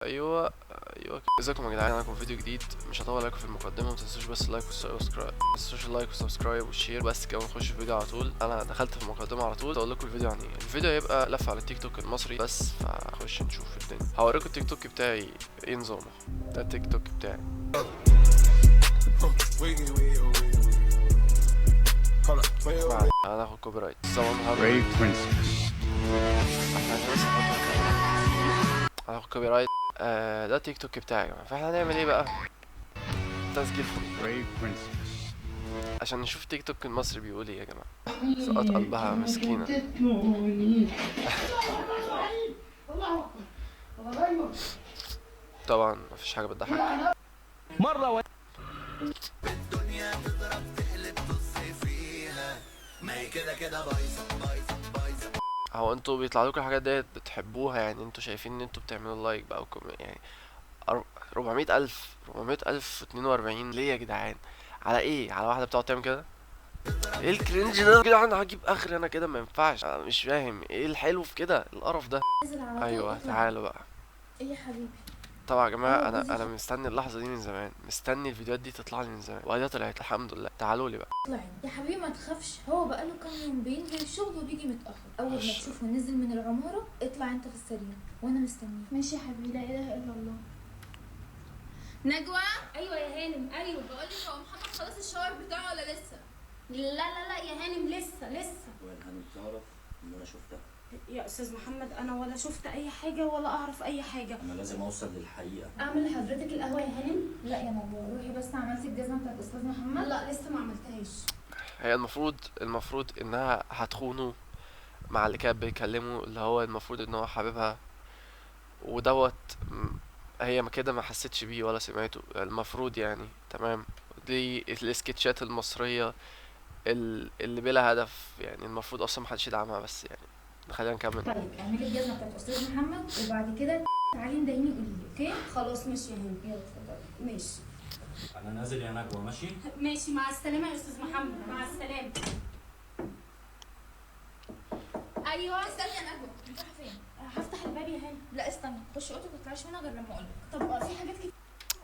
ايوه ايوه. ازيكم يا جدعان، معاكم فيديو جديد. مش هطول عليكم في المقدمه، متنسوش بس اللايك والسبسكرايب، متنسوش اللايك والسبسكرايب والشير. بس كده ونخش في الفيديو على طول. انا دخلت في المقدمه على طول اقول لكم الفيديو عن ايه. الفيديو هيبقى لف على التيك توك المصري بس، فخش نشوف الدنيا. هوريكم التيك توك بتاعي ايه نظامه. ده التيك توك بتاعي. هناخد كوبي رايت. هناخد كوبي رايت. ده التيك توك بتاعي يا جماعه. فاحنا هنعمل ايه بقى؟ تسجيل فري عشان نشوف تيك توك المصري بيقول ايه يا جماعه. سقط قلبها مسكينه. طبعا مفيش حاجه بتضحك مرة الدنيا تضرب تقلب تصحي فيها، ما هي كده كده بايظه بايظه بايظه. هو انتوا بيطلع لكم الحاجات ديت بتحبوها؟ يعني انتوا شايفين ان انتوا بتعملوا لايك بقى يعني 400,000 42 ليه يا جدعان؟ على ايه؟ على واحده بتقعد تعمل كده؟ ايه الكرنج ده يا جدعان؟ هجيب اخري انا كده، ما ينفعش. انا مش فاهم ايه الحلو في كده، القرف ده. ايوه تعالوا بقى. ايه يا حبيبي؟ طبعا يا جماعه انا مستني اللحظه دي من زمان، مستني الفيديوهات دي تطلع لي من زمان، وهي طلعت الحمد لله. تعالوا لي بقى. اطلعي يا حبيبي، ما تخافش، هو بقاله كام يوم بينزل الشغل وبيجي متاخر. اول ما تشوفه نزل من العماره اطلع انت في السرير وانا مستنيه. ماشي يا حبيبي، لا اله الا الله. نجوى. ايوه يا هانم. ايوه بقول لك، هو محمد خلاص الشاور بتاعه ولا لسه؟ لا يا هانم، لسه. والهانم تعرف ان انا شفتها؟ يا استاذ محمد، انا ولا شفت اي حاجه ولا اعرف اي حاجه. انا لازم اوصل للحقيقه. اعمل لحضرتك القهوه يا هانم؟ لا يا نجوى، روحي بس. عملتي الجزمه بتاعت استاذ محمد؟ لا لسه ما عملتهاش. هي المفروض انها هتخونه مع اللي كان بيكلمه، اللي هو المفروض ان هو حبيبها ودوت. هي ما كده ما حسيتش بيه ولا سمعته المفروض يعني. تمام. دي السكتشات المصرية اللي بلا هدف يعني. المفروض اصلا محدش يدعمها، بس يعني خلينا نكمل. طيب اعملي الجزمه بتاعت استاذ محمد وبعد كده تعالي ندهيني قولي لي. اوكي خلاص ماشي يا هانم. يلا اتفضلي. ماشي انا نازل يا نجوى. ماشي ماشي، مع السلامه يا استاذ محمد، مع السلامه. ايوه استني يا نجوى، انت رايحه فين؟ هفتح الباب يا هانم. لا استني، خشي اوضتك ما تطلعيش منها غير لما اقول لك. طب في حاجات كتير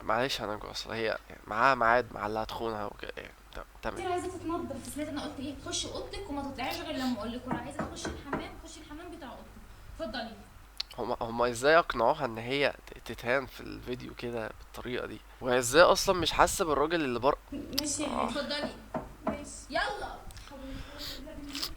معلش انا جوه، اصل هي يعني معاها ميعاد مع اللي هتخونها وكده يعني. تمام. عايزه تتنضف. سمعت انا قلت ايه؟ خشي اوضتك وما تطلعيش غير لما اقول لك. وانا عايزه اخش الحمام، خشي الحمام بتاع اوضتك. اتفضلي. هما ازاي اقنعوها ان هي تتهان في الفيديو كده بالطريقة دي؟ وهي ازاي اصلا مش حاسة بالراجل اللي بره؟ ماشي يا هانم. اتفضلي. ماشي. يلا.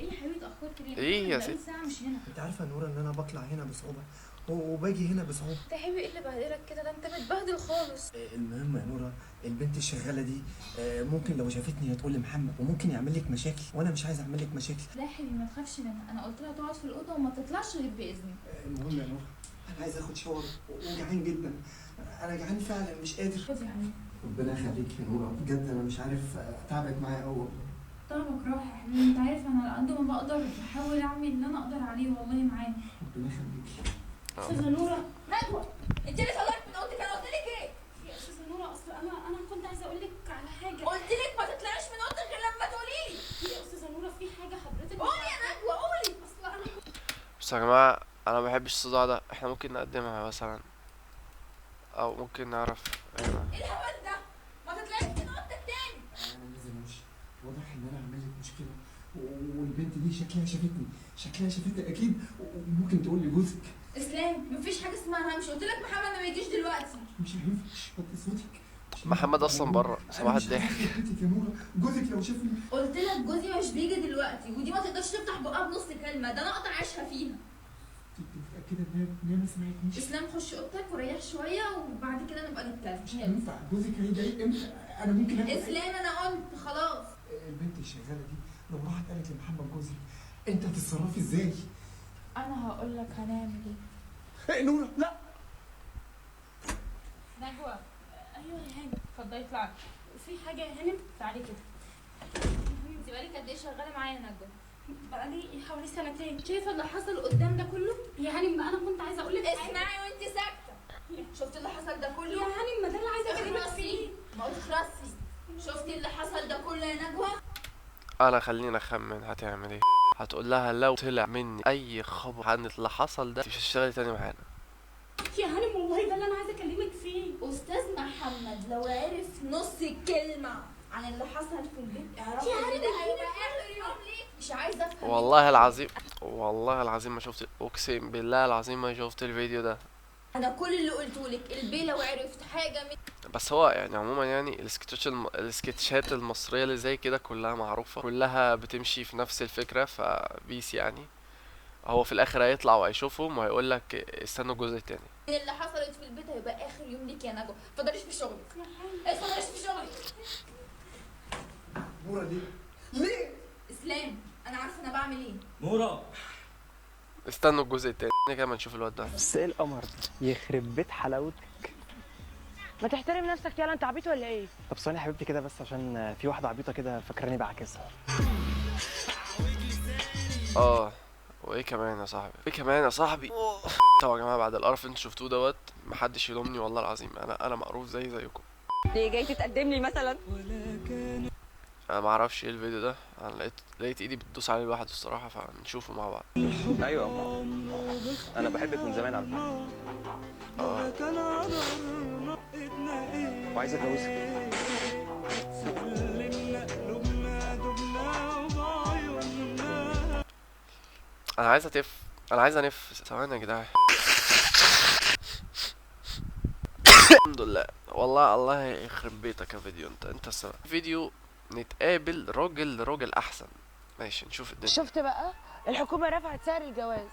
ايه يا حبيبتي اتاخرت ليه؟ ايه يا بقالي ست؟ ساعه مش هنا. انت عارفه يا نورة ان انا بطلع هنا بصعوبه وباجي هنا بصعوبه. يا حبيبي ايه اللي بهدلك كده؟ ده انت متبهدل خالص. المهم يا نورة، البنت الشغاله دي ممكن لو شافتني هتقول لمحمد وممكن يعمل لك مشاكل، وانا مش عايز اعمل لك مشاكل. لا يا حبيبي ما تخافش منها، انا قلت لها تقعد في الاوضه وما تطلعش غير باذني. المهم يا نورة، انا عايز اخد شاور وجعان جدا. انا جعان فعلا مش قادر. خدي يا حبيبي. ربنا يخليك يا نورة، بجد انا مش عارف اتعبك معايا قوي والله. طلبك راحه يا حبيبي، انت عارف انا على قد ما بقدر بحاول اعمل اللي انا اقدر عليه والله معاك. ربنا يخليك. استاذه نوره. نجوى انت اللي طلعت من اوضتك. انا قلت لك ايه؟ يا استاذه نوره، اصل انا كنت عايزه اقول لك على حاجه. قلت لك ما تطلعيش من اوضتك غير لما تقولي لي. يا استاذه نوره، في حاجه حضرتك قولي يا نجوى قولي. اصل انا بصوا يا جماعة، انا ما بحبش الصداع ده. احنا ممكن نقدمها مثلا، او ممكن نعرف هنا. ايه الهبل ده؟ ما تطلعيش من اوضتك تاني. انا لازم امشي، واضح ان انا عامل لك مشكله، والبنت دي شكلها شافتني اكيد، وممكن تقول لي جوزك. اسلام مفيش حاجه اسمها همشي. قلت لك محمد ما يجيش دلوقتي. مش هينفع وطي صوتك. محمد اصلا بره صباح الضحك. الضحك. يا نورة، جوزك لو شافني. قلت لك جوزي مش بيجي دلوقتي، ودي ما تقدرش تفتح بقها بنص كلمه، ده انا اقطع عيشها فيها. انت متاكده ان هي ما سمعتنيش؟ اسلام خش اوضتك وريح شويه وبعد كده نبقى نتكلم. مش هينفع، جوزك هيجي امتى؟ انا ممكن اسلام انا قلت خلاص. البنت الشغاله دي لو راحت قالت لمحمد جوزي، انت هتتصرفي ازاي؟ انا هقول لك هنعمل ايه. نورة لا. نجوى ايوه يا هانم. اتفضلي اطلعي. في حاجه يا هانم؟ تعالي كده. انت بقالك قد ايه شغاله معايا يا نجوى؟ بقالي حوالي سنتين. شايفه اللي حصل قدام ده كله؟ يا هانم انا كنت عايزه اقول لك اسمعي وانت ساكته. شفت اللي حصل ده يا كله؟ هانم ما ده اللي عايزه اكلمك اخرسي. فيه. ما قلت اخرسي. شفتي اللي حصل ده كله يا نجوى؟ انا خلينا اخمن هتعمل ايه. هتقول لها لو طلع مني اي خبر عن اللي حصل ده مش هتشتغلي تاني معانا. يا هانم والله ده اللي انا محمد لو عرف نص الكلمة عن اللي حصل في البيت اعرف انتي عارفة ان ده هيبقى هيبقى اخر يوم ليه. مش عايزة افهم. والله العظيم، والله العظيم ما شفت، اقسم بالله العظيم ما شفت الفيديو ده. انا كل اللي قلته لك البي لو عرفت حاجة من بس هو يعني عموما يعني السكتشات المصرية اللي زي كده كلها معروفة، كلها بتمشي في نفس الفكرة، فبيس يعني هو في الاخر هيطلع وهيشوفهم وهيقول لك استنوا الجزء التاني. اللي حصلت في البيت هيبقى اخر يوم ليك يا نجوى. اتفضليش في شغلك. اتفضليش في شغلك. نورة ليه؟ ليه؟ اسلام انا عارفه انا بعمل ايه. نورة استنوا الجزء التاني كده ما نشوف الواد ده. بس ايه القمر ده يخرب بيت حلاوتك. ما تحترم نفسك يالا، انت عبيط ولا ايه؟ طب ثواني يا حبيبتي كده بس عشان في واحده عبيطه كده فاكراني بعاكسها. اه وايه كمان يا صاحبي، ايه كمان يا صاحبي. طبعا يا جماعه بعد القرف اللي انتوا شفتوه دوت محدش يلومني والله العظيم، انا مقروف زيكم. ليه جاي تتقدم لي مثلا؟ انا ما اعرفش ايه الفيديو ده، انا لقيت ايدي بتدوس عليه لوحده الصراحه، فنشوفه مع بعض. ايوه انا بحبك من زمان على فكره. وعايز اتجوزك. انا عايز اتف، انا عايز انف. ثواني يا جدعان. الحمد لله والله، الله يخرب بيتك يا فيديو، انت السبب. فيديو نتقابل راجل لراجل احسن. ماشي نشوف الدنيا. شفت بقى؟ الحكومة رفعت سعر الجواز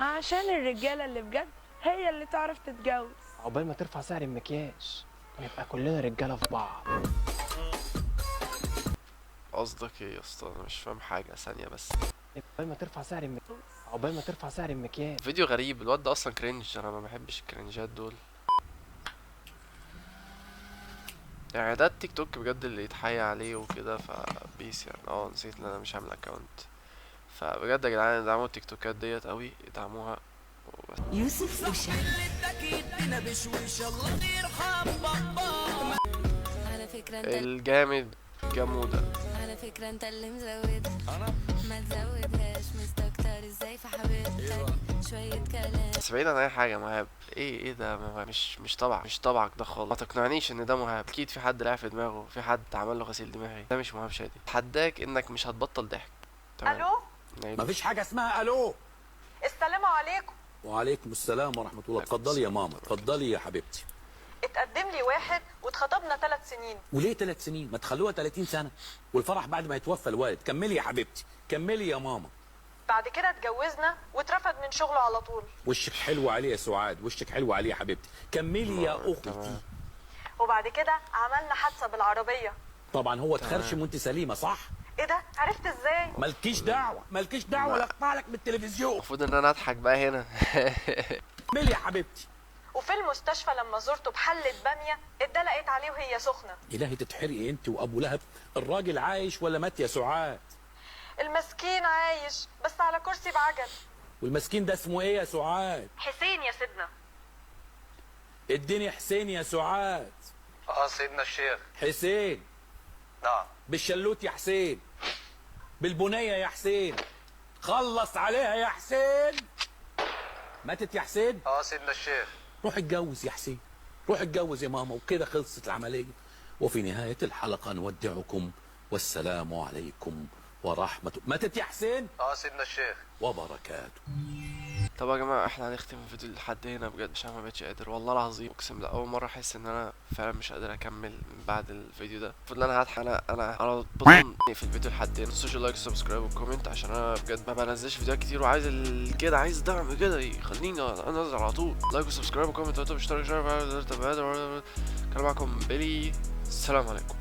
عشان الرجالة اللي بجد هي اللي تعرف تتجوز. عقبال ما ترفع سعر المكياج نبقى كلنا رجاله في بعض. قصدك ايه يا اسطى؟ انا مش فاهم حاجه، ثانيه بس. عقبال ما ترفع سعر المكياج، عقبال ما ترفع سعر المكياج. فيديو غريب، الواد ده اصلا كرنج، انا ما بحبش الكرنجات دول. يعني ده التيك توك بجد اللي يتحيى عليه وكده، فبيس يعني. نسيت ان انا مش عامل اكونت، فبجد يا جدعان ادعموا التيك توكات ديت قوي، ادعموها وبس. يوسف على فكرة انت الجامد جمودة. على فكرة انت اللي مزود ما تزودهاش مستكتر ازاي في حبيبتك شوية كلام. بس بعيد عن اي حاجة، مهاب ايه ده مهاب؟ مش طبعك ده خالص، ما تقنعنيش ان ده مهاب. اكيد في حد لعب في دماغه، في حد عمل له غسيل دماغي، ده مش مهاب شادي. اتحداك انك مش هتبطل ضحك. تمام. الو، مفيش حاجة اسمها الو. السلام عليكم. وعليكم السلام ورحمة الله. اتفضلي يا ماما، اتفضلي يا حبيبتي. اتقدم لي واحد واتخطبنا 3 سنين. وليه 3 سنين؟ ما تخلوها 30 سنة، والفرح بعد ما يتوفى الوالد. كملي يا حبيبتي، كملي يا ماما. بعد كده اتجوزنا واترفد من شغله على طول. وشك حلو عليه يا سعاد، وشك حلو عليه يا حبيبتي. كملي يا اختي. وبعد كده عملنا حادثة بالعربية. طبعا هو اتخرشم وانت سليمة صح؟ ايه ده؟ عرفت ازاي؟ مالكيش دعوة، مالكيش دعوة، ولا اقطع لك من التلفزيون. المفروض ان انا اضحك بقى هنا. كملي يا حبيبتي. وفي المستشفى لما زرته بحلة بامية اتدلقت عليه وهي سخنة. إلهي تتحرقي انت وابو لهب. الراجل عايش ولا مات يا سعاد؟ المسكين عايش بس على كرسي بعجل. والمسكين ده اسمه ايه يا سعاد؟ حسين يا سيدنا. اديني حسين يا سعاد. سيدنا الشيخ. حسين. نعم. بالشلوت يا حسين، بالبنية يا حسين، خلص عليها يا حسين. ماتت يا حسين؟ سيدنا الشيخ. روح اتجوز يا حسين، روح اتجوز يا ماما، وكده خلصت العملية. وفي نهاية الحلقة نودعكم والسلام عليكم ورحمة. ماتت يا حسين؟ سيدنا الشيخ. وبركاته. طب يا جماعه احنا هنختم الفيديو لحد هنا بجد، عشان ما بقتش قادر والله العظيم. اقسم بالله اول مره احس ان انا فعلا مش قادر اكمل من بعد الفيديو ده. المفروض ان انا هضحك. انا بطن في الفيديو لحد هنا. متنسوش اللايك والسبسكرايب والكومنت، عشان انا بجد ما بنزلش فيديوهات كتير، وعايز كده عايز دعم كده يخليني انزل على طول. لايك وسبسكرايب وكومنت واشتراك كان معاكم بيلي. السلام عليكم.